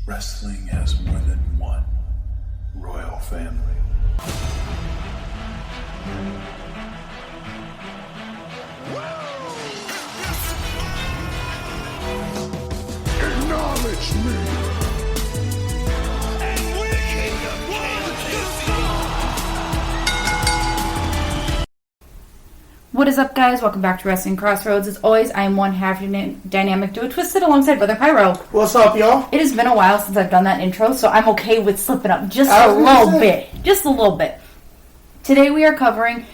Wrestling has more than one royal family. Acknowledge me! And we What is up, guys? Welcome back to Wrestling Crossroads. As always, I am one half dynamic duo twisted alongside Brother Pyro. What's up, y'all? It has been a while since I've done that intro, so I'm okay with slipping up just a little bit. Just a little bit. Today we are covering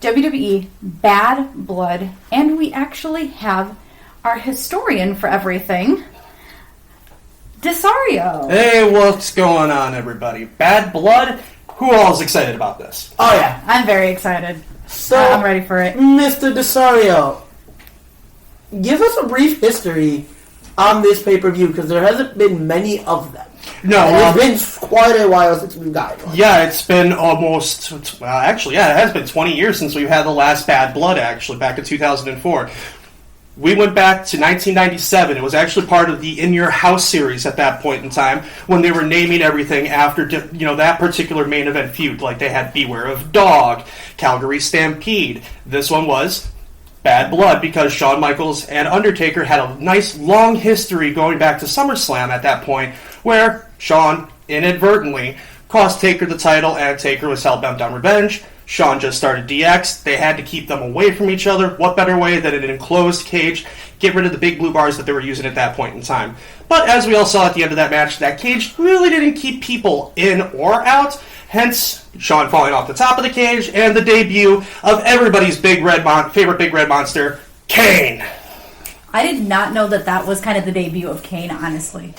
WWE Bad Blood, and we actually have our historian for everything, Desario. Hey, what's going on, everybody? Bad Blood? Who all is excited about this? Oh, yeah. I'm very excited. So, I'm ready for it. Mr. Desario, give us a brief history on this pay-per-view, because there hasn't been many of them. No, it's been quite a while since we've gotten one. Yeah, it's been almost, it has been 20 years since we've had the last Bad Blood, actually, back in 2004. We went back to 1997. It was actually part of the In Your House series at that point in time, when they were naming everything after, that particular main event feud. Like, they had Beware of Dog, Calgary Stampede. This one was Bad Blood, because Shawn Michaels and Undertaker had a nice long history going back to SummerSlam at that point, where Shawn inadvertently cost Taker the title, and Taker was hell-bent on revenge. Shawn just started DX. They had to keep them away from each other. What better way than an enclosed cage? Get rid of the big blue bars that they were using at that point in time. But as we all saw at the end of that match, that cage really didn't keep people in or out. Hence, Shawn falling off the top of the cage, and the debut of everybody's favorite big red monster, Kane. I did not know that was kind of the debut of Kane, honestly.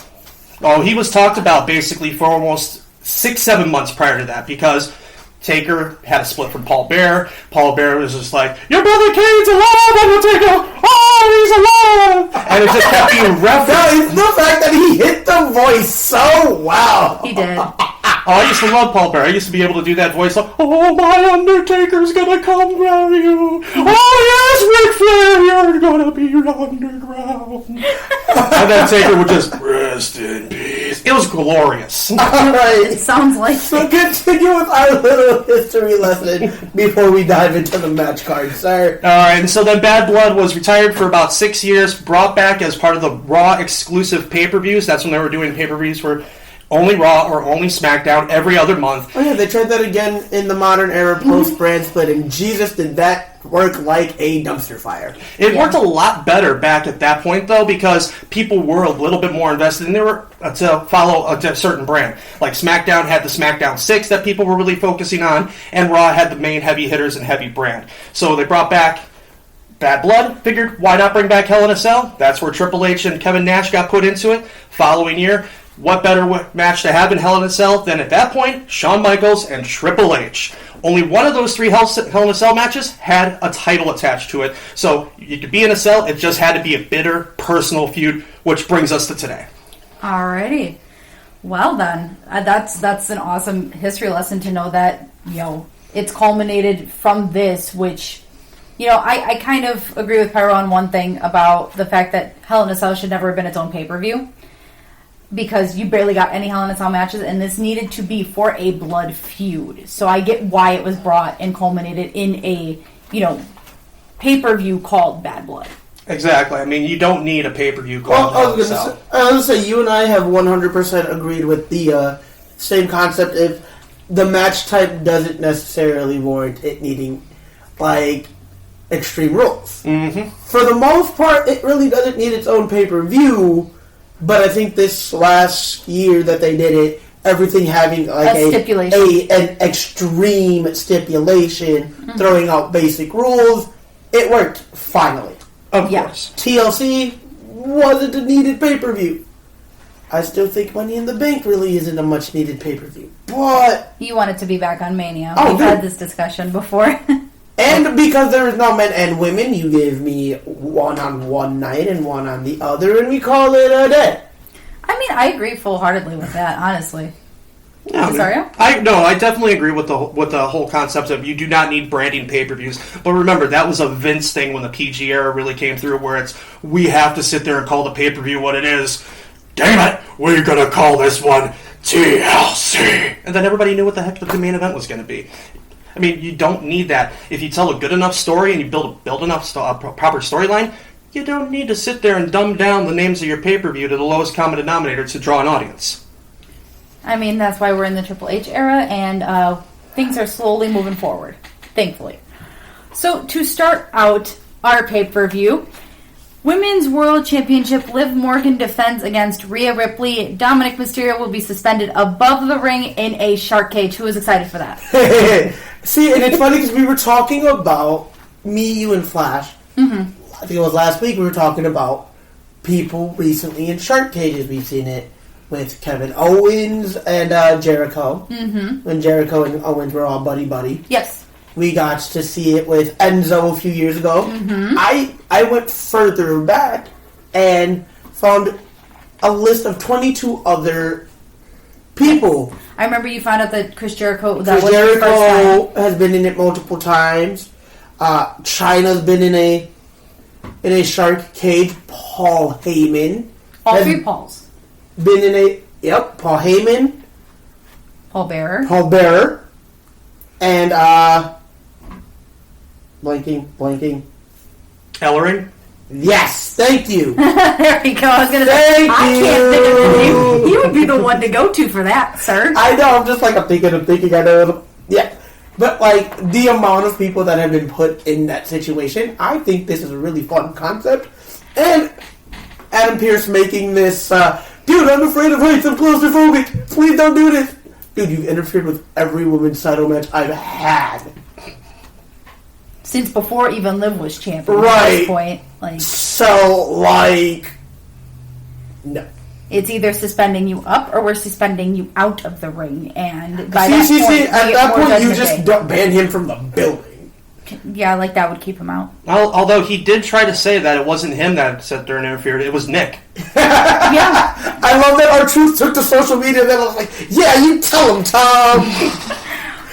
Oh, he was talked about basically for almost 6-7 months prior to that, because Taker had a split from Paul Bearer. Paul Bearer was just like, "Your brother Kane's alive, Undertaker! Oh, he's alive!" And it just kept being referenced. No, it's the fact that he hit the voice so well. He did. I used to love Paul Bearer. I used to be able to do that voice like, "Oh, my Undertaker's gonna come grab you. Oh, yes, Ric Flair, you're gonna be underground." And then Taker would just, "Rest in peace." It was glorious. All right. It sounds like So continue with our little history lesson before we dive into the match card, sir. Alright, and so then Bad Blood was retired for about 6 years, brought back as part of the Raw exclusive pay-per-views. That's when they were doing pay-per-views for only Raw or only SmackDown every other month. Oh yeah, they tried that again in the modern era post-brand split, and Jesus, did that work like a dumpster fire. It worked a lot better back at that point, though, because people were a little bit more invested, and they were to follow a certain brand. Like SmackDown had the SmackDown 6 that people were really focusing on, and Raw had the main heavy hitters and heavy brand. So they brought back Bad Blood, figured, why not bring back Hell in a Cell? That's where Triple H and Kevin Nash got put into it. Following year, what better match to have in Hell in a Cell than, at that point, Shawn Michaels and Triple H. Only one of those 3 Hell in a Cell matches had a title attached to it. So you could be in a cell, it just had to be a bitter, personal feud, which brings us to today. Alrighty. Well then, that's an awesome history lesson to know that, it's culminated from this, which, I kind of agree with Pyro on one thing about the fact that Hell in a Cell should never have been its own pay-per-view, because you barely got any Hell in a Cell matches, and this needed to be for a blood feud. So I get why it was brought and culminated in a, pay-per-view called Bad Blood. Exactly. I mean, you don't need a pay-per-view called Hell in a Cell. I was going to say, you and I have 100% agreed with the same concept. If the match type doesn't necessarily warrant it needing, Extreme Rules. Mm-hmm. For the most part, it really doesn't need its own pay-per-view, but I think this last year that they did it, everything having a stipulation. an extreme stipulation, throwing out basic rules, it worked finally. Of course. TLC wasn't a needed pay-per-view. I still think Money in the Bank really isn't a much-needed pay-per-view. But You want it to be back on Mania. Oh, We've had this discussion before. and because there is no men and women, you gave me one on one night and one on the other, and we call it a day. I mean, I agree full-heartedly with that, honestly. No, Cesario? I definitely agree with the whole concept of you do not need branding pay-per-views. But remember, that was a Vince thing when the PG era really came through, where we have to sit there and call the pay-per-view what it is. damn it, we're gonna call this one TLC. And then everybody knew what the heck the main event was gonna be. I mean, you don't need that. If you tell a good enough story and you build enough proper storyline, you don't need to sit there and dumb down the names of your pay-per-view to the lowest common denominator to draw an audience. I mean, that's why we're in the Triple H era, and things are slowly moving forward, thankfully. So, to start out our pay-per-view, Women's World Championship, Liv Morgan defends against Rhea Ripley. Dominic Mysterio will be suspended above the ring in a shark cage. Who is excited for that? See, and it's funny because we were talking about, me, you, and Flash. Mm-hmm. I think it was last week we were talking about people recently in shark cages. We've seen it with Kevin Owens and Jericho. Mm-hmm. When Jericho and Owens were all buddy-buddy. Yes. We got to see it with Enzo a few years ago. Mm-hmm. I went further back and found a list of 22 other people. I remember you found out that Chris Jericho... Chris Jericho has been in it multiple times. Chyna's been in a shark cage. Paul Heyman. All three Pauls. Been in a... Yep, Paul Heyman. Paul Bearer. And, blanking. Ellering? Yes, thank you. There we go. I was going to say, I can't think of the name. You would be the one to go to for that, sir. I know, I'm just like, I'm thinking, I know. Yeah. But, like, the amount of people that have been put in that situation, I think this is a really fun concept. And Adam Pearce making this, dude, I'm afraid of heights, I'm claustrophobic, please don't do this. Dude, you've interfered with every women's title match I've had. Since before even Liv was champion right. At this point. No. It's either suspending you up or we're suspending you out of the ring. And by at that point, you just don't ban him from the building. Yeah, like that would keep him out. Although he did try to say that it wasn't him that sat there and interfered, it was Nick. Yeah. I love that R-Truth took to social media and then I was like, yeah, you tell him, Tom.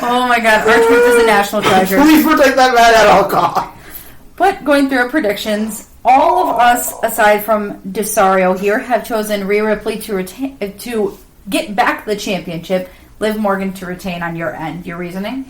Oh my god, R-Truth is a national treasure. Please protect that man at all costs. But going through our predictions, all of us, aside from Desario here, have chosen Rhea Ripley to get back the championship, Liv Morgan to retain on your end. Your reasoning?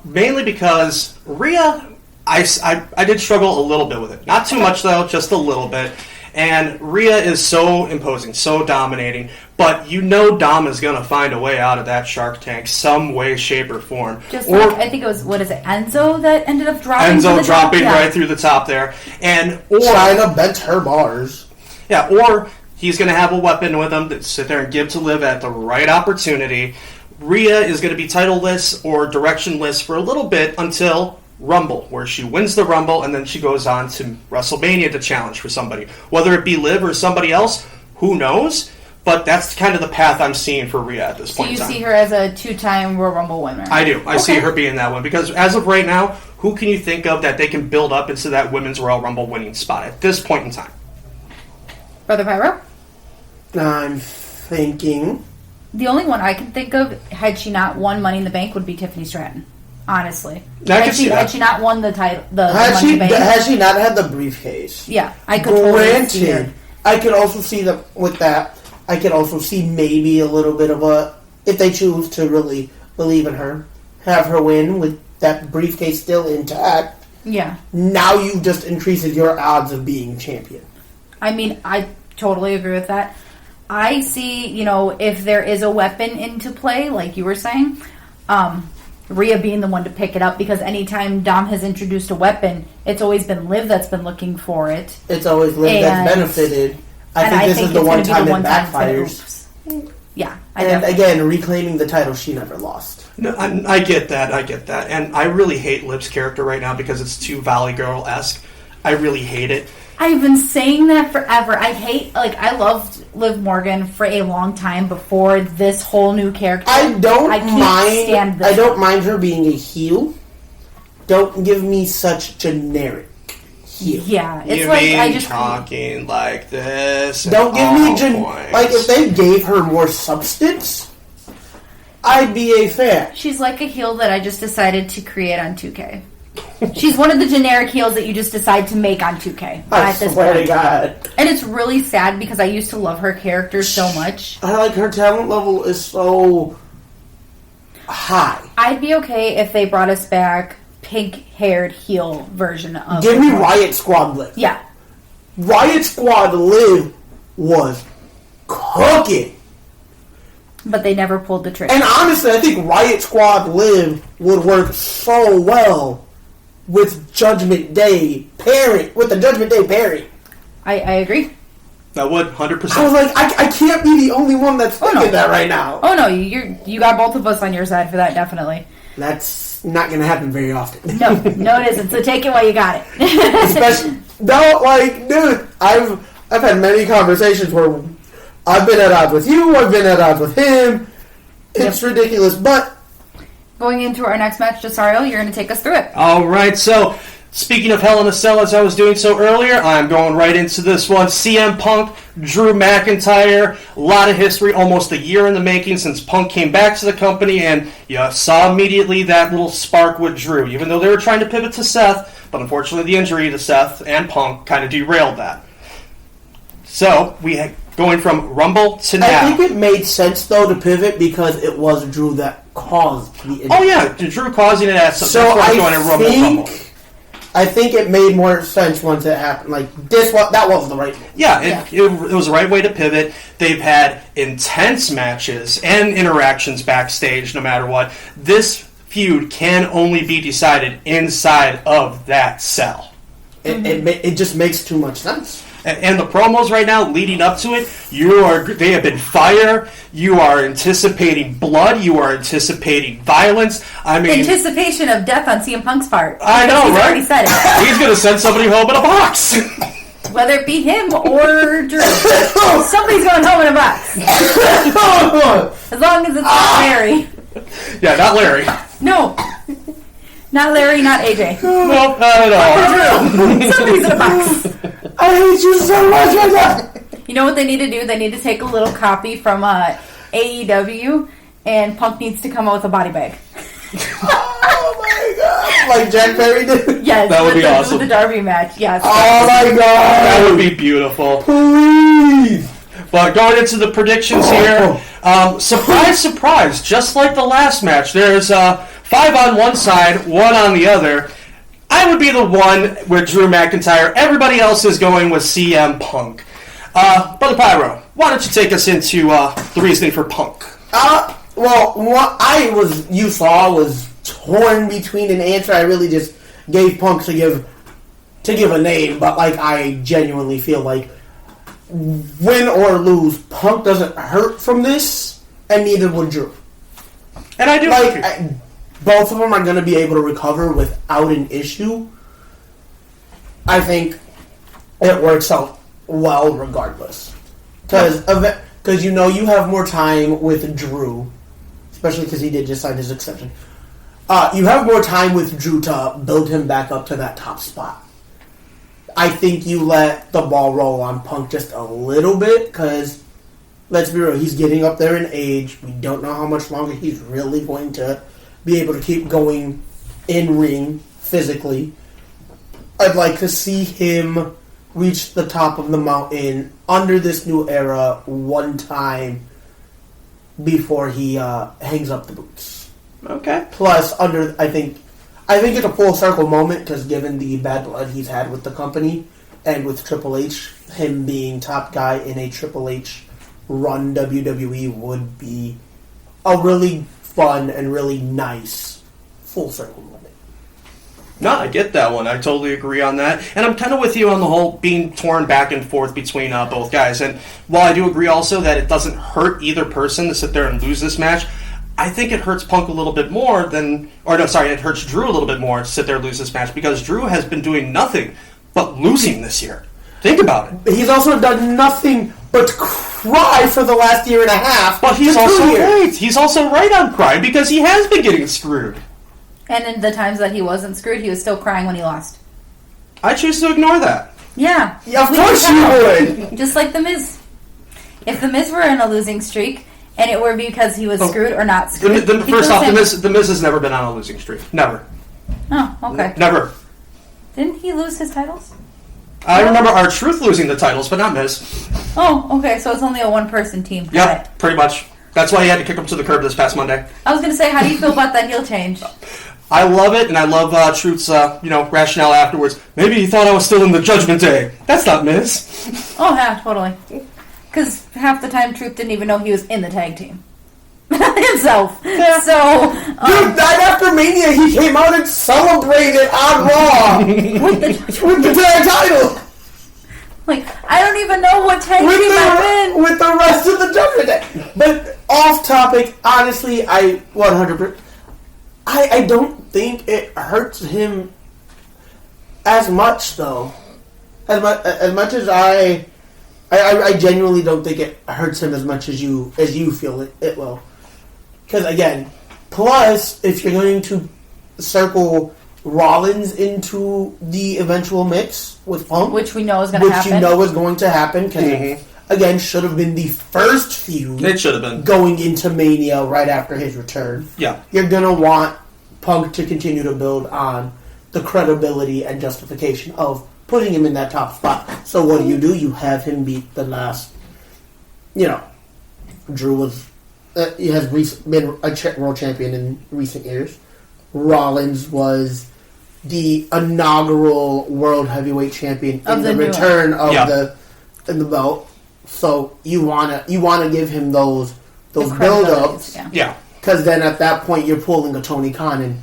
Mainly because Rhea, I did struggle a little bit with it. Not too much, though, just a little bit. And Rhea is so imposing, so dominating. But you know Dom is going to find a way out of that Shark Tank some way, shape, or form. I think it was, Enzo that ended up dropping right through the top there. Or Chyna bent her bars. Yeah, or he's going to have a weapon with him that sit there and give to Liv at the right opportunity. Rhea is going to be titleless or directionless for a little bit until Rumble, where she wins the Rumble and then she goes on to WrestleMania to challenge for somebody. Whether it be Liv or somebody else, who knows? But that's kind of the path I'm seeing for Rhea at this point in time. So you see her as a 2-time Royal Rumble winner? I do. I see her being that one. Because as of right now, who can you think of that they can build up into that Women's Royal Rumble winning spot at this point in time? Brother Pyro? I'm thinking... The only one I can think of, had she not won Money in the Bank, would be Tiffany Stratton. Honestly. Had she not won the title, the Money in the Bank. Has she not had the briefcase? Yeah, I could totally see her. I could also see that with that. I could also see maybe a little bit of a, if they choose to really believe in her, have her win with that briefcase still intact. Yeah. Now you just increases your odds of being champion. I mean, I totally agree with that. I see, if there is a weapon into play, like you were saying, Rhea being the one to pick it up, because anytime Dom has introduced a weapon, it's always been Liv that's been looking for it. It's always Liv that's benefited. I think this is the one time it backfires. Yeah. And again, reclaiming the title she never lost. No, I get that. And I really hate Liv's character right now because it's too Valley Girl-esque. I really hate it. I've been saying that forever. I loved Liv Morgan for a long time before this whole new character. I don't mind her being a heel. Don't give me such generic heel. Yeah, it's you like mean I just talking like this. Don't give me like if they gave her more substance, I'd be a fan. She's like a heel that I just decided to create on 2K. She's one of the generic heels that you just decide to make on 2K I at this swear to point. God. And it's really sad because I used to love her character so much. I like her talent level is so high. I'd be okay if they brought us back pink-haired heel version of Give me her. Riot Squad Liv. Yeah. Riot Squad Liv was cooking. But they never pulled the trigger. And honestly, I think Riot Squad Liv would work so well with Judgment Day pairing, with the Judgment Day pairing. I agree. That would 100%. I was like, I can't be the only one that's thinking that right now. Oh no, you got both of us on your side for that, definitely. That's not going to happen very often. No, it isn't. So take it while you got it. Especially, no, like, dude, I've had many conversations where I've been at odds with you, I've been at odds with him. It's ridiculous, but Going into our next match, Desario, you're going to take us through it. All right, so speaking of Hell in a Cell, as I was doing so earlier, I'm going right into this one. CM Punk, Drew McIntyre, a lot of history, almost a year in the making since Punk came back to the company, and you saw immediately that little spark with Drew, even though they were trying to pivot to Seth, but unfortunately the injury to Seth and Punk kind of derailed that. So, we had going from Rumble to now. I think it made sense, though, to pivot because it was Drew that caused the injury. Oh, yeah, Drew causing it at So Rumble. I think it made more sense once it happened. Like, that wasn't the right move. Yeah, it was the right way to pivot. They've had intense matches and interactions backstage no matter what. This feud can only be decided inside of that cell. It just makes too much sense. And the promos right now leading up to it, they have been fire. You are anticipating blood. You are anticipating violence. I mean, anticipation of death on CM Punk's part. I know, He's right? already said it. He's going to send somebody home in a box. Whether it be him or Drew. Somebody's going home in a box. As long as it's not Larry. Yeah, not Larry. No. Not Larry, not AJ. No, not at all. Drew. Somebody's in a box. I hate you so much right now. You know what they need to do? They need to take a little copy from AEW, and Punk needs to come out with a body bag. Oh my god. Like Jack Perry did? Yes. That would be awesome. With the Darby match, yes. Oh my god. That would be beautiful. Please. But going into the predictions here, surprise, surprise, just like the last match, there's 5 on one side, 1 on the other. I would be the one with Drew McIntyre. Everybody else is going with CM Punk. Brother Pyro, why don't you take us into the reasoning for Punk? Well, what you saw was torn between an answer. I really just gave Punk to give a name, but like I genuinely feel like win or lose, Punk doesn't hurt from this, and neither would Drew. And I do like both of them are going to be able to recover without an issue. I think it works out well regardless. Because you know you have more time with Drew, especially because he did just sign his extension. You have more time with Drew to build him back up to that top spot. I think you let the ball roll on Punk just a little bit because, let's be real, he's getting up there in age. We don't know how much longer he's really going to be able to keep going in ring physically. I'd like to see him reach the top of the mountain under this new era one time before he hangs up the boots. Okay. Plus, I think it's a full circle moment because given the bad blood he's had with the company and with Triple H, him being top guy in a Triple H run WWE would be a really fun and really nice full circle moment. No, I get that one. I totally agree on that. And I'm kind of with you on the whole being torn back and forth between both guys. And while I do agree also that it doesn't hurt either person to sit there and lose this match, I think it hurts Punk a little bit more it hurts Drew a little bit more to sit there and lose this match because Drew has been doing nothing but losing this year. Think about it. He's also done nothing but cry for the last year and a half. But he's also right. He's also right on crying because he has been getting screwed. And in the times that he wasn't screwed, he was still crying when he lost. I choose to ignore that. Yeah. Of course you would. Just like The Miz. If The Miz were in a losing streak, and it were because he was screwed or not screwed. First off, the Miz has never been on a losing streak. Never. Oh, okay. Never. Didn't he lose his titles? I remember R-Truth losing the titles, but not Miz. Oh, okay. So it's only a one-person team. Yeah, pretty much. That's why he had to kick him to the curb this past Monday. I was going to say, how do you feel about that heel change? I love it, and I love Truth's rationale afterwards. Maybe he thought I was still in the Judgment Day. That's not Miz. Oh, yeah, totally. Because half the time, Truth didn't even know he was in the tag team. Himself. Yeah. So, dude, night after Mania, he came out and celebrated on Raw with the tag title. Like, I don't even know what tag team I'm in. With the rest of the Judgment Day. But off topic, honestly, I 100%. I don't think it hurts him as much, though. As much as I genuinely don't think it hurts him as much as you feel it will. Because again, plus if you're going to circle Rollins into the eventual mix with Punk, which we know is going to happen, which you know is going to happen, because again should have been the first feud. It should have been going into Mania right after his return. Yeah, you're gonna want Punk to continue to build on the credibility and justification of putting him in that top spot. So what do? You have him beat the last. Drew was he has been a world champion in recent years. Rollins was the inaugural world heavyweight champion in the return of the belt. So you wanna give him those build-ups. Yeah. Because then at that point you're pulling a Tony Khan and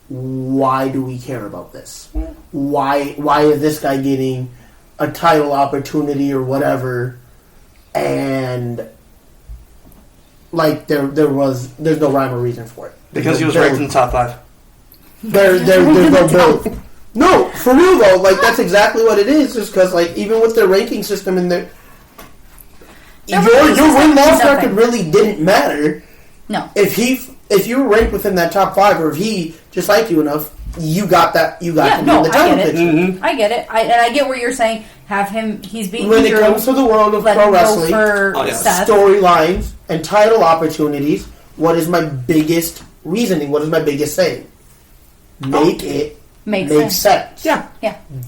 why do we care about this? Why is this guy getting a title opportunity or whatever? And like there's no rhyme or reason for it. Because he was ranked in the top 5. There's no build. No, for real though, like that's exactly what it is. Just because like even with the ranking system in there, your win-loss record really didn't matter. No. If you were ranked within that top 5, or if he just liked you enough, you got that. You got him in the title picture. Mm-hmm. I get it. I get what you're saying. Have him. He's beating when Drew, it comes to the world of pro wrestling, storylines and title opportunities. What is my biggest reasoning? What is my biggest saying? Make it make sense. Yeah.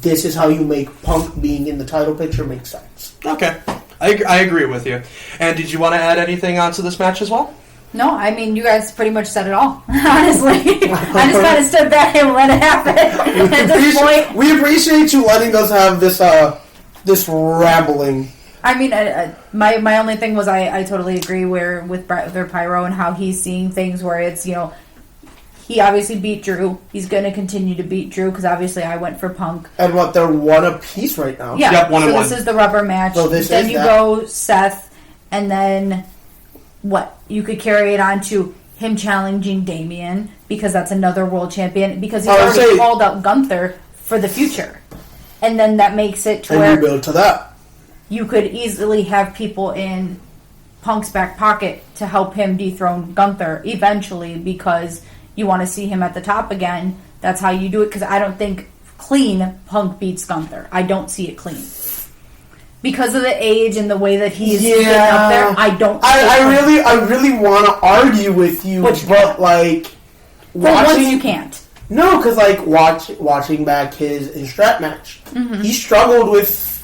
This is how you make Punk being in the title picture make sense. Okay, I agree with you. And did you want to add anything onto this match as well? No, I mean, you guys pretty much said it all, honestly. I just kind of stood back and let it happen at this point. We appreciate you letting us have this rambling. I mean, my only thing was I totally agree with their Pyro and how he's seeing things where it's, he obviously beat Drew. He's going to continue to beat Drew because obviously I went for Punk. And they're one apiece right now. Yeah, yep, 1-1. This is the rubber match. So then you go Seth, and then what? You could carry it on to him challenging Damian because that's another world champion because he's already called up Gunther for the future. And then that makes it to where you build to that. You could easily have people in Punk's back pocket to help him dethrone Gunther eventually because you want to see him at the top again. That's how you do it because I don't think clean Punk beats Gunther. I don't see it clean. Because of the age and the way that he's getting up there, I don't. I really want to argue with you, but like, once you can't. No, because like watching back his strap match, he struggled with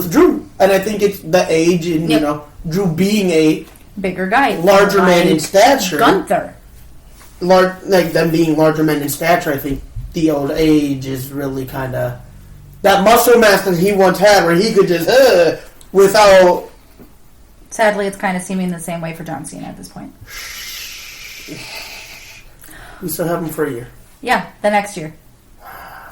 Drew, and I think it's the age and Drew being a bigger guy, larger man in stature. Gunther, like them being larger men in stature. I think the old age is really kind of. That muscle mass that he once had, where he could just without. Sadly, it's kind of seeming the same way for John Cena at this point. We still have him for a year. Yeah, the next year.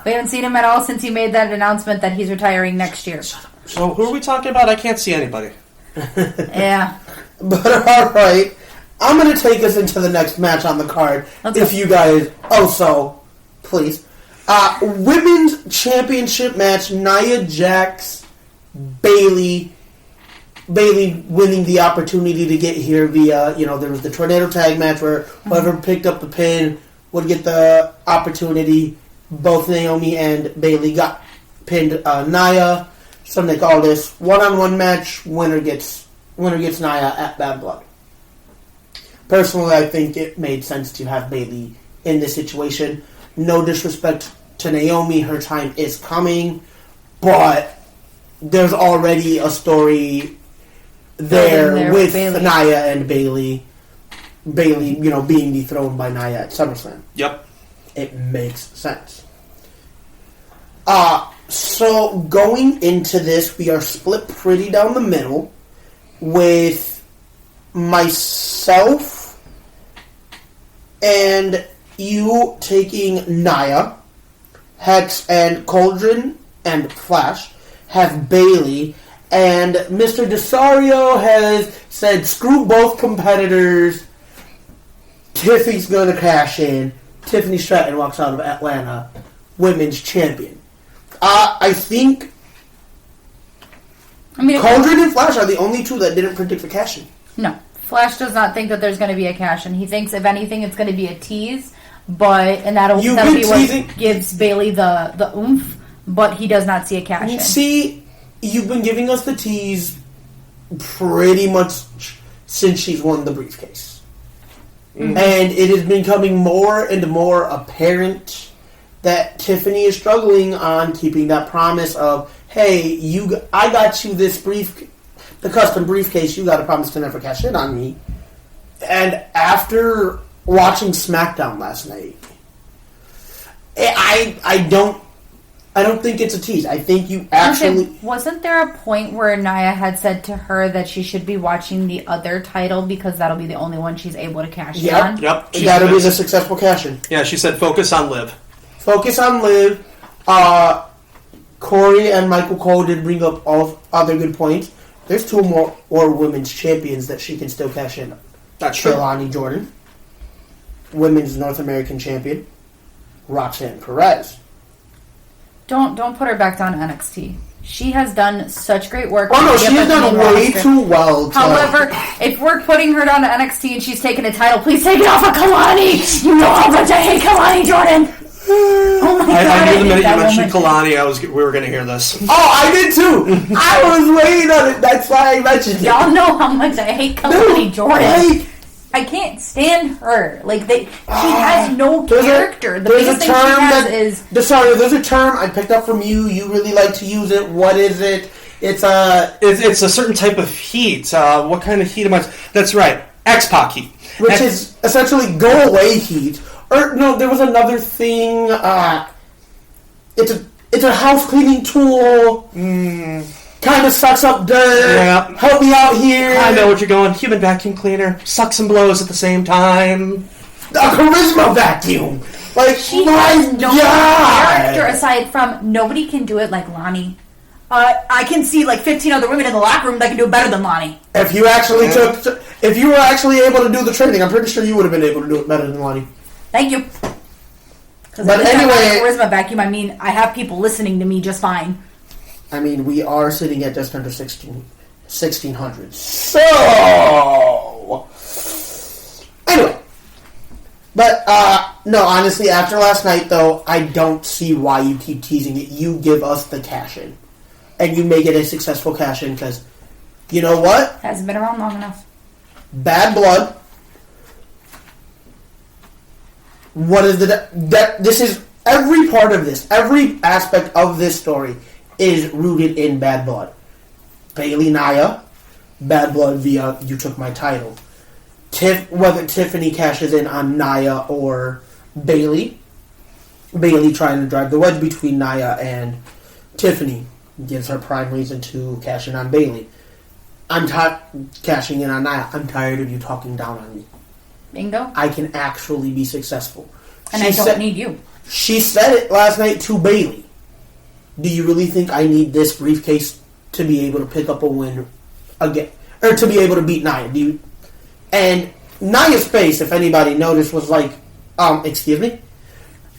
We haven't seen him at all since he made that announcement that he's retiring next year. So who are we talking about? I can't see anybody. Yeah. But all right, I'm going to take us into the next match on the card. If you guys also, please. Women's Championship match, Nia Jax, Bayley winning the opportunity to get here via, there was the Tornado Tag match where whoever picked up the pin would get the opportunity. Both Naomi and Bayley got pinned Nia. So they call this one-on-one match. Winner gets Nia at Bad Blood. Personally, I think it made sense to have Bayley in this situation. no disrespect to Naomi, her time is coming, but there's already a story there with Nia and Bayley. Bayley, being dethroned by Nia at SummerSlam. Yep. It makes sense. So going into this, we are split pretty down the middle with myself and you taking Nia. Hex and Cauldron and Flash have Bayley, and Mr. Desario has said, screw both competitors. Tiffany's going to cash in. Tiffany Stratton walks out of Atlanta, women's champion. I think Cauldron and Flash are the only two that didn't predict the cash in. No. Flash does not think that there's going to be a cash in. He thinks, if anything, it's going to be a tease. That'll be what gives Bayley the oomph, but he does not see a cash in. See, you've been giving us the tease pretty much since she's won the briefcase. Mm-hmm. And it is becoming more and more apparent that Tiffany is struggling on keeping that promise of, hey, I got you this the custom briefcase, you got a promise to never cash in on me. And after watching SmackDown last night, I don't think it's a tease. I think you actually... Wasn't there a point where Nia had said to her that she should be watching the other title because that'll be the only one she's able to cash in on? Yep. That'll be the successful cash in. Yeah, she said focus on Liv. Focus on Liv. Corey and Michael Cole did bring up all other good points. There's two more women's champions that she can still cash in on. That's true. Trelawney Jordan, women's North American champion, Roxanne Perez. Don't put her back down to NXT. She has done such great work. Oh no, she has done way too well. However, if we're putting her down to NXT and she's taking a title, please take it off of Kalani. You know how much I hate Kalani, Jordan. Oh my God, I knew the minute you mentioned Kalani, we were going to hear this. Oh, I did too. I was waiting on it. That's why I mentioned it. Y'all know how much I hate Kalani, Jordan. I can't stand her. She has no character. The biggest thing she has is... there's a term I picked up from you. You really like to use it. What is it? It's a certain type of heat. What kind of heat am I... That's right. X-Pac heat. Which is essentially go away heat. Or, no, there was another thing. It's a house cleaning tool. Kind of sucks up dirt. Yeah. Help me out here. I know what you're going. Human vacuum cleaner. Sucks and blows at the same time. A charisma vacuum. She has no character aside from nobody can do it like Lonnie. I can see 15 other women in the locker room that can do it better than Lonnie. If you were actually able to do the training, I'm pretty sure you would have been able to do it better than Lonnie. Thank you. But anyway, charisma vacuum. I mean, I have people listening to me just fine. I mean, we are sitting at just under 1,600. So, anyway. But, no, honestly, after last night, though, I don't see why you keep teasing it. You give us the cash-in. And you make it a successful cash-in, because, you know what? Hasn't been around long enough. Bad blood. What is this is, every part of this, every aspect of this story is rooted in bad blood. Bayley Nia, bad blood via you took my title. Whether Tiffany cashes in on Nia or Bayley trying to drive the wedge between Nia and Tiffany gives her prime reason to cash in on Bayley. I'm cashing in on Nia. I'm tired of you talking down on me. Bingo. I can actually be successful. And I don't need you. She said it last night to Bayley. Do you really think I need this briefcase to be able to pick up a win again? Or to be able to beat Nia? And Nia's face, if anybody noticed, was excuse me?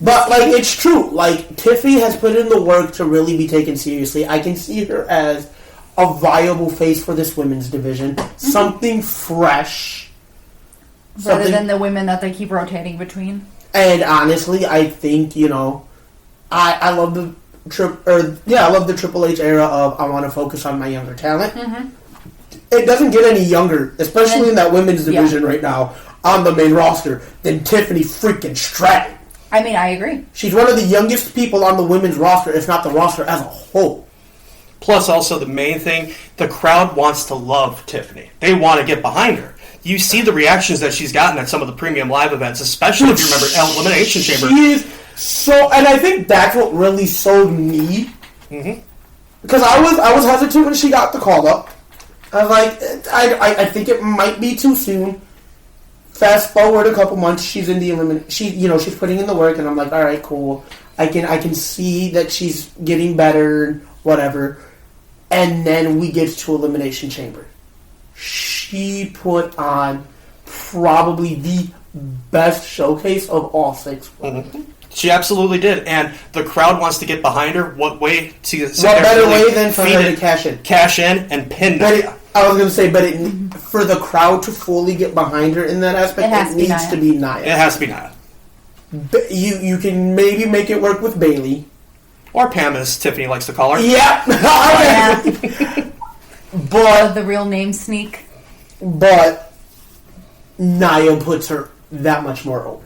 But, it's true. Tiffany has put in the work to really be taken seriously. I can see her as a viable face for this women's division. Mm-hmm. Something fresh. Rather than the women that they keep rotating between. And honestly, I think, I love the Triple H era of I want to focus on my younger talent. Mm-hmm. It doesn't get any younger, especially in that women's division right now on the main roster, than Tiffany freaking Stratton. I mean, I agree. She's one of the youngest people on the women's roster, if not the roster as a whole. Plus, also the main thing, the crowd wants to love Tiffany. They want to get behind her. You see the reactions that she's gotten at some of the premium live events, especially if you remember Elimination Chamber. She is so, and I think that's what really sold me. Mm-hmm. Because I was hesitant when she got the call up. I was like, I think it might be too soon. Fast forward a couple months, she's in the she's putting in the work, and I'm like, all right, cool. I can see that she's getting better, whatever. And then we get to Elimination Chamber. She put on probably the best showcase of all 6. Mm-hmm. She absolutely did, and the crowd wants to get behind her. What way to what better way than for her to cash in and pin Nia? I was going to say, but for the crowd to fully get behind her in that aspect, it needs to be Nia. It has to be Nia. You can maybe make it work with Bayley. Or Pam, as Tiffany likes to call her. Yeah. But the real name sneak. But Nia puts her that much more over.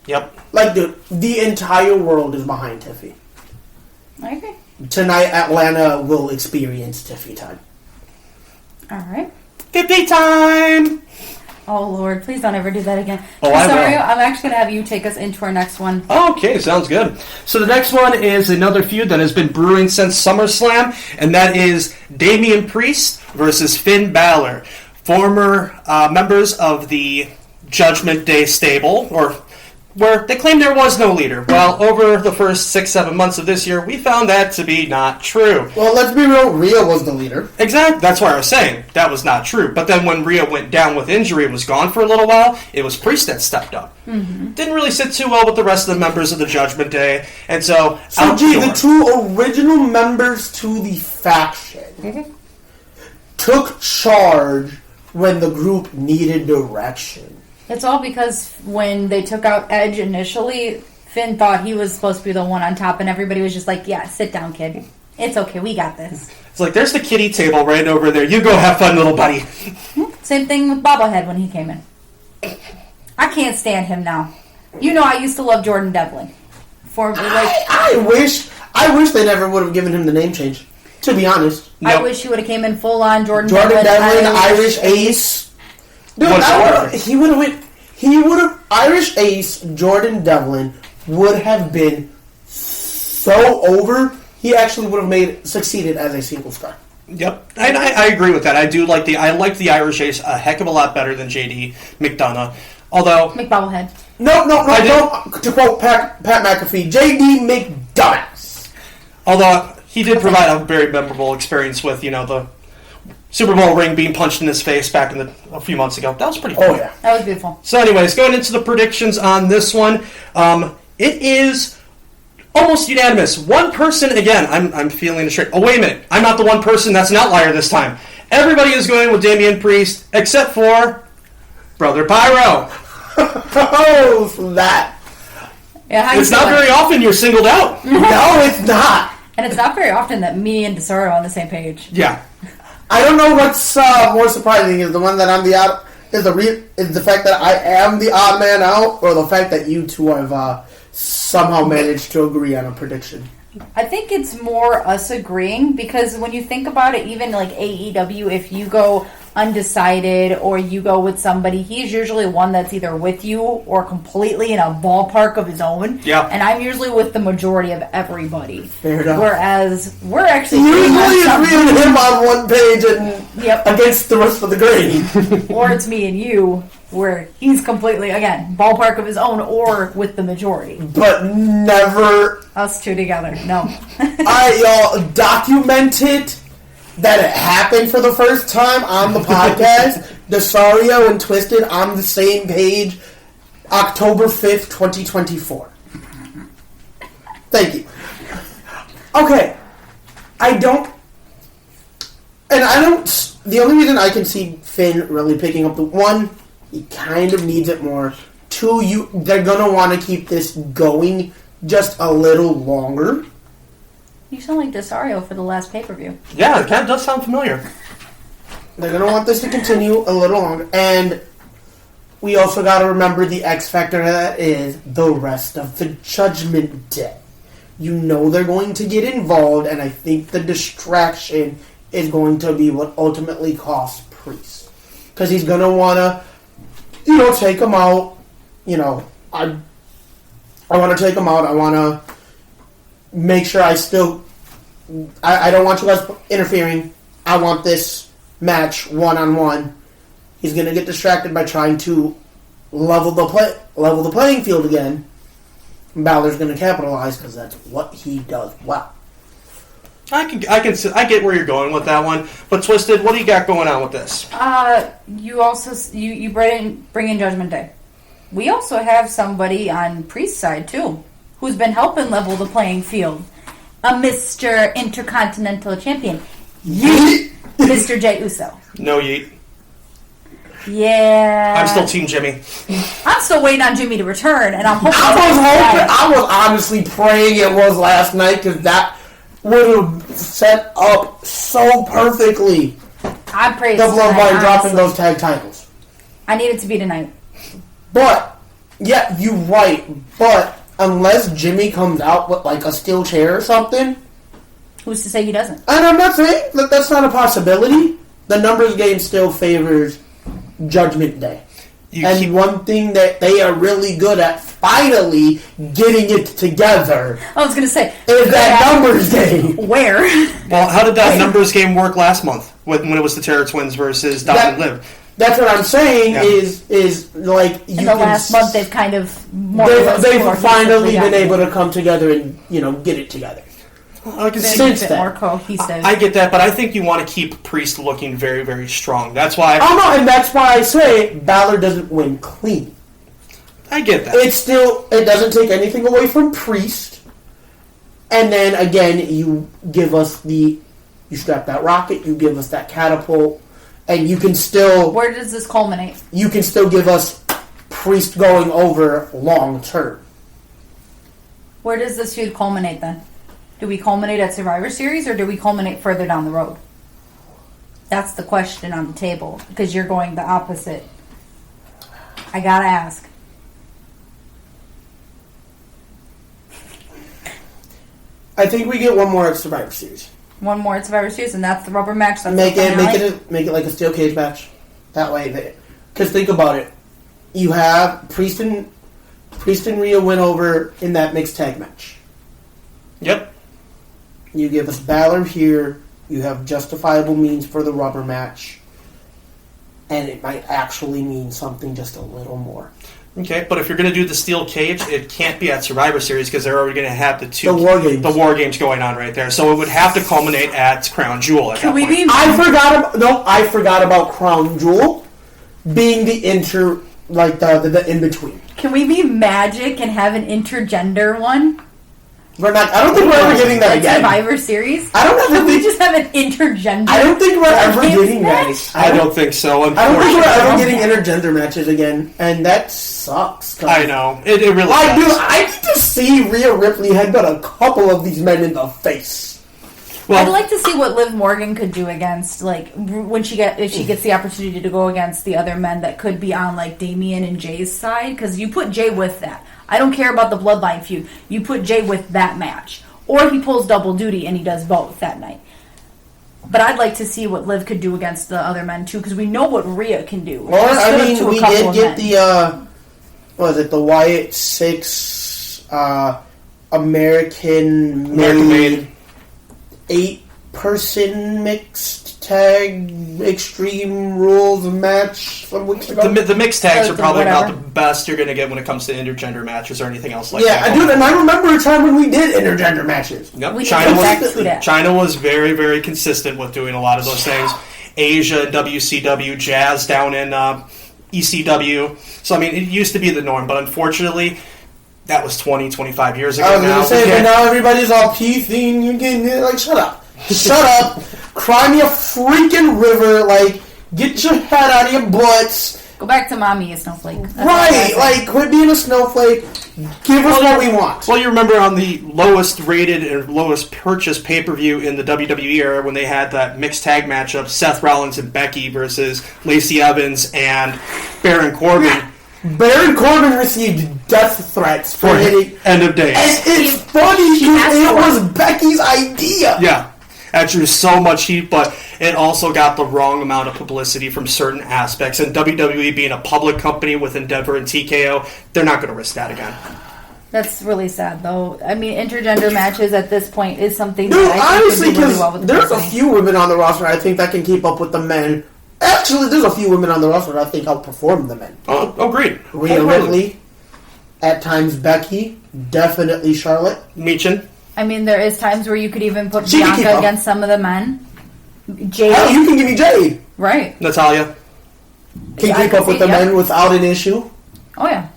Yep. Like, the entire world is behind Tiffy. I agree. Tonight, Atlanta will experience Tiffy time. All right. Tiffy time! Oh, Lord. Please don't ever do that again. Oh, Sorry, I will. I'm actually going to have you take us into our next one. Okay, sounds good. So the next one is another feud that has been brewing since SummerSlam, and that is Damian Priest versus Finn Balor. Former members of the Judgment Day stable, or where they claim there was no leader. Well, over the first 6-7 months of this year, we found that to be not true. Well, let's be real. Rhea was the leader. Exactly. That's why I was saying that was not true. But then when Rhea went down with injury and was gone for a little while, it was Priest that stepped up. Mm-hmm. Didn't really sit too well with the rest of the members of the Judgment Day. And so the 2 original members to the faction took charge when the group needed direction. It's all because when they took out Edge initially, Finn thought he was supposed to be the one on top, and everybody was just like, yeah, sit down, kid. It's okay, we got this. It's like, there's the kiddie table right over there. You go have fun, little buddy. Same thing with Bobblehead when he came in. I can't stand him now. You know I used to love Jordan Devlin. I wish they never would have given him the name change, to be honest. Nope. I wish he would have came in full on Jordan Devlin, Irish Ace. Dude, he would have Irish Ace, Jordan Devlin would have been so over. He actually would have succeeded as a single star. Yep, I agree with that. I like the Irish Ace a heck of a lot better than JD McDonough. Although McBobblehead. No. To quote Pat McAfee, JD McDonough. Although he did provide a very memorable experience with the Super Bowl ring being punched in his face back a few months ago. That was pretty cool. Oh, yeah. That was beautiful. So anyways, going into the predictions on this one, it is almost unanimous. One person, again, I'm feeling it straight. Oh, wait a minute. I'm not the one person that's an outlier this time. Everybody is going with Damian Priest, except for Brother Pyro. Oh, that. Yeah, it's not very often you're singled out. No, it's not. And it's not very often that me and DeSoro are on the same page. Yeah. I don't know what's more surprising is the one that I'm the odd is the fact that I am the odd man out, or the fact that you two have somehow managed to agree on a prediction. I think it's more us agreeing, because when you think about it, even like AEW, if you go undecided or you go with somebody, he's usually one that's either with you or completely in a ballpark of his own. Yeah. And I'm usually with the majority of everybody. Fair enough. Whereas we're actually usually it's me and him on one page and yep. against the rest of the grade. Or it's me and you, where he's completely, again, ballpark of his own or with the majority. But never us two together. No. Alright, y'all, document it that it happened for the first time on the podcast. Desario and Twisted on the same page, October 5th, 2024. Thank you. Okay. The only reason I can see Finn really picking up the one, he kind of needs it more. 2, they're gonna want to keep this going just a little longer. You sound like Desario for the last pay-per-view. Yeah, it kind of does sound familiar. They're going to want this to continue a little longer. And we also got to remember the X factor that is the rest of the Judgment Day. You know they're going to get involved, and I think the distraction is going to be what ultimately costs Priest. Because he's going to want to, take him out. I want to take him out. I want to make sure I don't want you guys interfering. I want this match one-on-one. He's going to get distracted by trying to level the playing field again. Balor's going to capitalize because that's what he does well. I get where you're going with that one, but Twisted, what do you got going on with this? You also you bring in Judgment Day. We also have somebody on Priest's side too, who's been helping level the playing field. A Mr. Intercontinental Champion, Yeet! Mr. Jey Uso. No yeet. Yeah. I'm still Team Jimmy. I'm still waiting on Jimmy to return, and I'm hoping. I was honestly praying it was last night because that would have set up so perfectly. I pray the Bloodline dropping those tag titles. I need it to be tonight. But yeah, you're right. But unless Jimmy comes out with like a steel chair or something, who's to say he doesn't? And I'm not saying that that's not a possibility. The numbers game still favors Judgment Day. One thing that they are really good at finally getting it together. I was going to say is that numbers game. Where? Well, how did that numbers game work last month when it was the Terror Twins versus Dom and Liv? That's what I'm saying. Yeah. Is like in the last month they've kind of they've finally been able to come together and get it together. I can see more cohesive. I get that, but I think you want to keep Priest looking very, very strong. That's why. And that's why I say Balor doesn't win clean. I get that. It doesn't take anything away from Priest, and then again you give us you strap that rocket, you give us that catapult, and you can still. Where does this culminate? You can still give us Priest going over long term. Where does this feud culminate then? Do we culminate at Survivor Series, or do we culminate further down the road? That's the question on the table, because you're going the opposite. I gotta ask. I think we get one more at Survivor Series. One more at Survivor Series, and that's the rubber match. That's make it like a steel cage match. That way, because think about it, you have Priest and Rhea win over in that mixed tag match. Yep. You give us Balor here. You have justifiable means for the rubber match. And it might actually mean something just a little more. Okay, but if you're going to do the steel cage, it can't be at Survivor Series because they're already going to have the war games going on right there. So it would have to culminate at Crown Jewel at that point. I forgot about Crown Jewel being the the in between. Can we be magic and have an intergender one? We're not. I don't think we're ever getting that again. Survivor Series. We just have an intergender. I don't think we're ever getting that. I don't think so. I don't think we're ever getting intergender matches again, and that sucks. I know it really. Does. I need to see Rhea Ripley headbutt a couple of these men in the face. Well, I'd like to see what Liv Morgan could do against, if she gets the opportunity to go against the other men that could be on Damian and Jay's side, because you put Jay with that. I don't care about the Bloodline feud. You put Jay with that match. Or he pulls double duty and he does both that night. But I'd like to see what Liv could do against the other men, too, because we know what Rhea can do. Or, we did get the Wyatt 6 American-made 8-person mixed tag Extreme Rules match some weeks ago. The mixed tags are probably about the best you're going to get when it comes to intergender matches or anything else like that. Yeah, dude, and I remember a time when we did intergender matches. Yep. China was very, very consistent with doing a lot of those things. Asia, WCW, Jazz down in ECW. So, it used to be the norm, but unfortunately, that was 20, 25 years ago. I was going to say, but now everybody's all PC and you're getting shut up. Shut up. Cry me a freaking river. Get your head out of your butts. Go back to mommy, a snowflake. Right. Quit being a snowflake. Give us what we want. Well, you remember on the lowest rated and lowest purchased pay-per-view in the WWE era when they had that mixed tag matchup, Seth Rollins and Becky versus Lacey Evans and Baron Corbin. Baron Corbin received death threats for hitting. End of days. And it's funny because it was Becky's idea. Yeah. That drew so much heat, but it also got the wrong amount of publicity from certain aspects. And WWE being a public company with Endeavor and TKO, they're not going to risk that again. That's really sad, though. I mean, intergender matches at this point is something Dude, that I honestly, think could do really well with the there's a company. few women on the roster I think that can keep up with the men. Actually, there's a few women on the roster that I think outperform the men. Oh, great. Rhea Ripley, at times Becky, definitely Charlotte. Michin. I mean, there is times where you could even put She can keep Bianca up. against some of the men. Jade. Hell, you can give me Jade. Right. Natalia. Can Yeah, I keep can up with see, the yeah. men without an issue. Oh, yeah.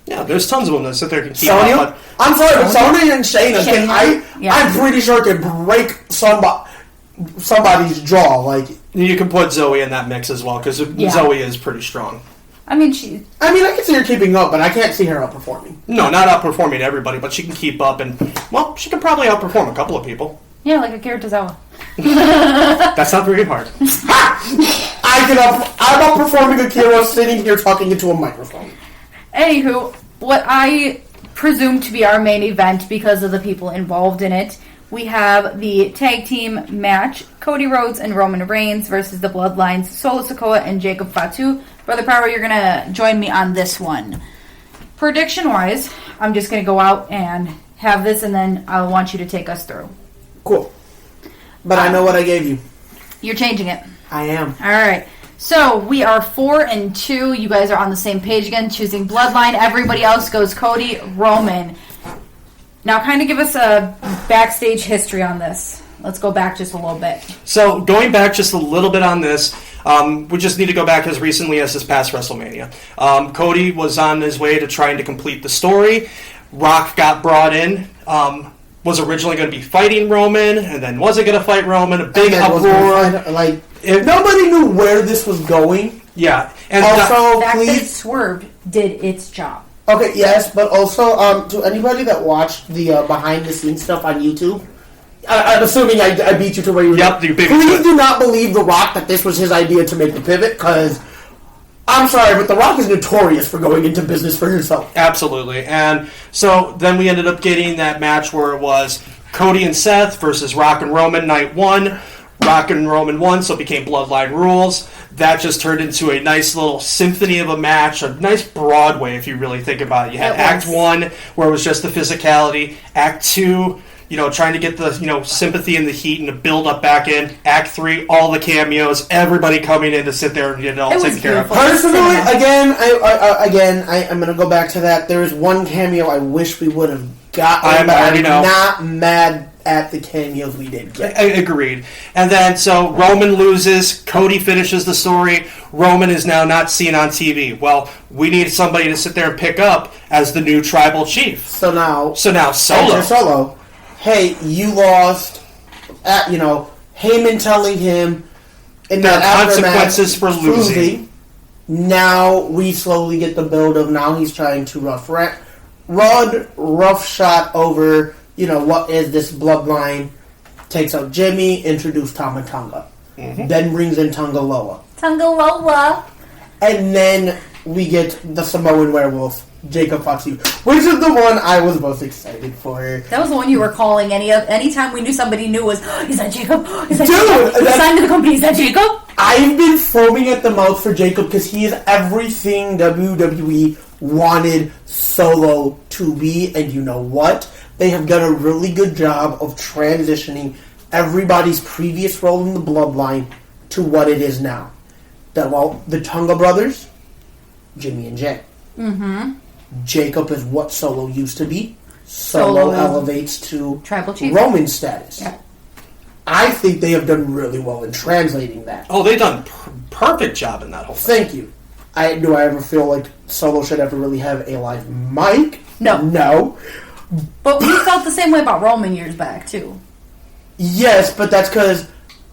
Yeah, there's tons of them that sit there and can keep Sonya? up. I'm sorry, but Sonya and Shayna, Yeah. I'm pretty sure can break somebody's jaw. Like, You can put Zoe in that mix as well, because Zoe is pretty strong. I mean, I can see her keeping up, but I can't see her outperforming. No, not outperforming everybody, but she can keep up, and, well, she can probably outperform a couple of people. yeah, like Akira Tozawa. That's not very hard. I'm outperforming Akira sitting here talking into a microphone. Anywho, what I presume to be our main event because of the people involved in it, we have the tag team match, Cody Rhodes and Roman Reigns versus the Bloodlines, Solo Sikoa and Jacob Fatu. Brother Power, you're going to join me on this one. Prediction-wise, I'm just going to go out and have this, and then I want you to take us through. Cool. But I know what I gave you. You're changing it. I am. All right. So we are 4-2. You guys are on the same page again, choosing Bloodline. Everybody else goes Cody, Roman. Now, kind of give us a backstage history on this. Let's go back just a little bit. So, going back just a little bit on this, we just need to go back as recently as this past WrestleMania. Cody was on his way to trying to complete the story. Rock got brought in. Was originally going to be fighting Roman, and then wasn't going to fight Roman. A big uproar. Nobody knew where this was going. Yeah. And also, The fact that it please... swerved did its job. Okay, yes, but also, to anybody that watched the behind-the-scenes stuff on YouTube, I'm assuming I beat you to where you were. Yep, you beat me to Please it. do not believe The Rock that this was his idea to make the pivot, because I'm sorry, but The Rock is notorious for going into business for himself. Absolutely. And so then we ended up getting that match where it was Cody and Seth versus Rock and Roman night one. Rock and Roman won, so it became Bloodline Rules. That just turned into a nice little symphony of a match, a nice Broadway if you really think about it. You had Act 1, where it was just the physicality. Act 2, trying to get the, sympathy and the heat and the build up back in. Act 3, all the cameos, everybody coming in to sit there and get it all taken care of. Personally, I'm going to go back to that. There is one cameo I wish we would have gotten, I'm not mad at the cameos we did get. Agreed. And then, so Roman loses, Cody finishes the story, Roman is now not seen on TV. Well, we need somebody to sit there and pick up as the new tribal chief. So now Solo. Hey, you lost. Heyman telling him in There the are consequences for losing. Now we slowly get the build of now he's trying to roughshod over, what is this bloodline? Takes out Jimmy, introduce Tama Tonga. Mm-hmm. Then brings in Tongaloa. And then we get the Samoan werewolf, Jacob Fatu, which is the one I was most excited for. That was the one you were calling anytime we knew somebody new was, is that Jacob? Is that Dude, Jacob? He signed to the company, is that Jacob? I've been foaming at the mouth for Jacob because he is everything WWE wanted Solo to be, and you know what? They have done a really good job of transitioning everybody's previous role in the bloodline to what it is now. The Tonga brothers, Jimmy and Jay. Mm-hmm. Jacob is what Solo used to be. Solo elevates to Tribal Chief. Roman status. Yeah. I think they have done really well in translating that. Oh, they've done perfect job in that whole thing. Thank you. Do I ever feel like Solo should ever really have a live mic? No. No. But we felt the same way about Roman years back, too. Yes, but that's because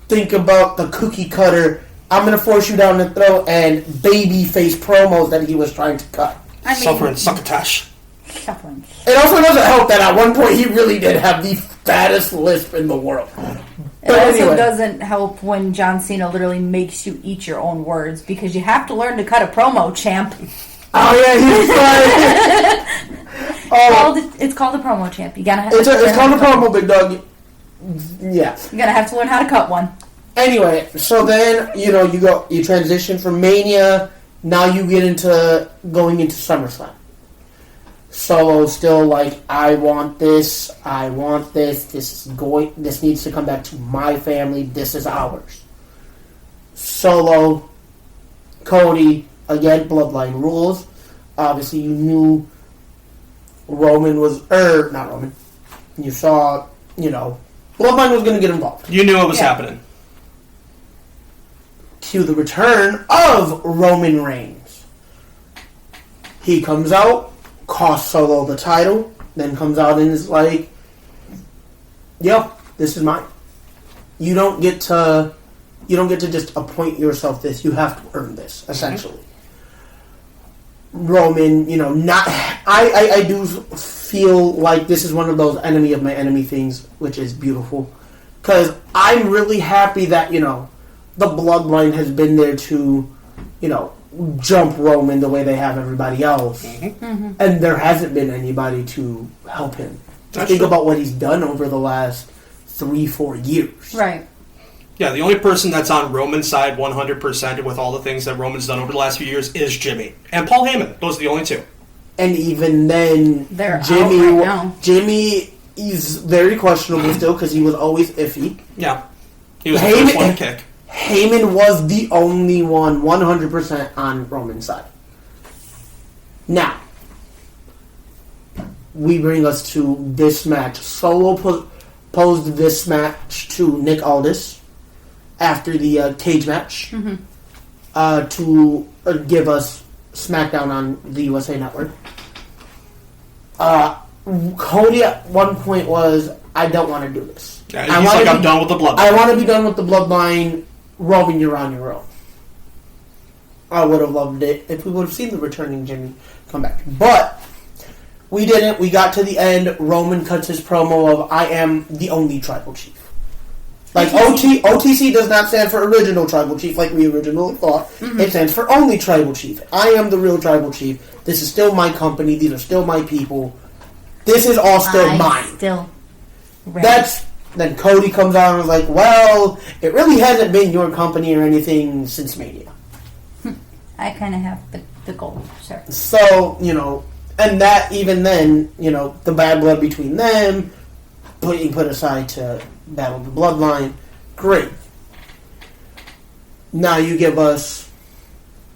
think about the cookie cutter, I'm going to force you down the throat, and baby face promos that he was trying to cut. Suffering succotash. It also doesn't help that at one point he really did have the fattest lisp in the world. It also doesn't help when John Cena literally makes you eat your own words because you have to learn to cut a promo, champ. Oh yeah, he's like, It's called a promo, champ. You gotta have. It's called a promo, big dog. Yeah. You're gonna have to learn how to cut one. Anyway, so then you transition from Mania. Now you get into going into SummerSlam. Solo still like, I want this. This needs to come back to my family. This is ours. Solo, Cody, again, bloodline rules. Obviously, you knew Roman was, not Roman. You saw, bloodline was going to get involved. You knew it was happening. To the return of Roman Reigns. He comes out, costs Solo the title, then comes out and is like, yo, this is mine. You don't get to just appoint yourself this. You have to earn this, essentially. Roman, I do feel like this is one of those enemy of my enemy things, which is beautiful. Because I'm really happy that, the bloodline has been there to, jump Roman the way they have everybody else. Mm-hmm. And there hasn't been anybody to help him. Think about what he's done over the last 3-4 years. Right. Yeah, the only person that's on Roman's side 100% with all the things that Roman's done over the last few years is Jimmy. And Paul Heyman. Those are the only two. And even then, they're Jimmy, out right now. Jimmy is very questionable still because he was always iffy. Yeah. He was the first one to kick. Heyman was the only one 100% on Roman's side. Now, we bring us to this match. Solo posed this match to Nick Aldis after the cage match to give us SmackDown on the USA Network. Cody at one point was, I don't want to do this. Yeah, he's like, I'm done with the bloodline. I want to be done with the bloodline. Roman, you're on your own. I would have loved it if we would have seen the returning Jimmy come back. But we didn't. We got to the end. Roman cuts his promo of, I am the only tribal chief. Like, OTC does not stand for original tribal chief like we originally thought. Mm-hmm. It stands for only tribal chief. I am the real tribal chief. This is still my company. These are still my people. This is all still mine. Still ready. Then Cody comes out and is like, well, it really hasn't been your company or anything since Mania. I kind of have the goal, sir. So, and that, even then, the bad blood between them, put aside to battle the bloodline, great. Now you give us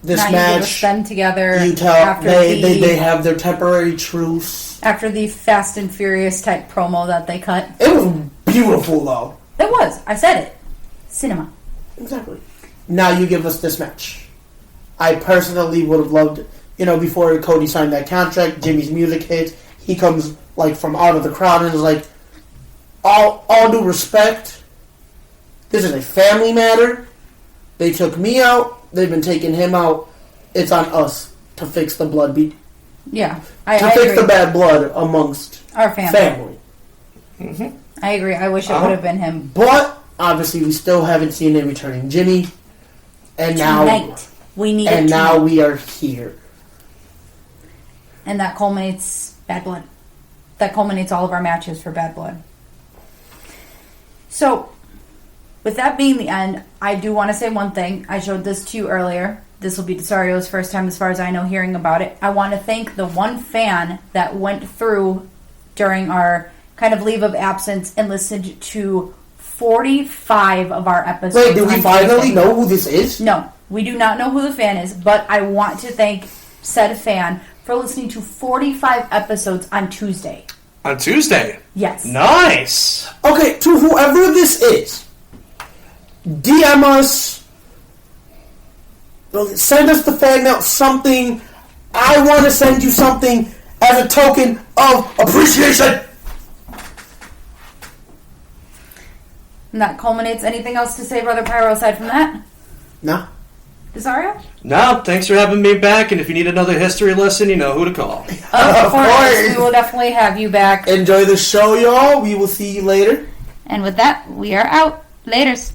this match. You give us them together. You tell they have their temporary truce. After the Fast and Furious type promo that they cut. It was beautiful, though. It was. I said it. Cinema. Exactly. Now you give us this match. I personally would have loved, before Cody signed that contract, Jimmy's music hits. He comes, from out of the crowd and is like, all due respect, this is a family matter. They took me out. They've been taking him out. It's on us to fix the blood beat. Yeah. To fix the bad blood amongst our family. Mm-hmm. I agree. I wish it would have been him. But, obviously, we still haven't seen a returning Jimmy. And tonight. We need and now we are here. And that culminates Bad Blood. That culminates all of our matches for Bad Blood. So, with that being the end, I do want to say one thing. I showed this to you earlier. This will be Desario's first time, as far as I know, hearing about it. I want to thank the one fan that went through during our kind of leave of absence and listened to 45 of our episodes. Wait, do we finally know who this is? No, we do not know who the fan is, but I want to thank said fan for listening to 45 episodes on Tuesday. On Tuesday? Yes. Nice. Okay, to whoever this is, DM us, send us the fan mail, something. I want to send you something as a token of appreciation. And that culminates. Anything else to say, Brother Pyro, aside from that? No. Desario? No, thanks for having me back, and if you need another history lesson, you know who to call. Of course. We will definitely have you back. Enjoy the show, y'all. We will see you later. And with that, we are out. Laters.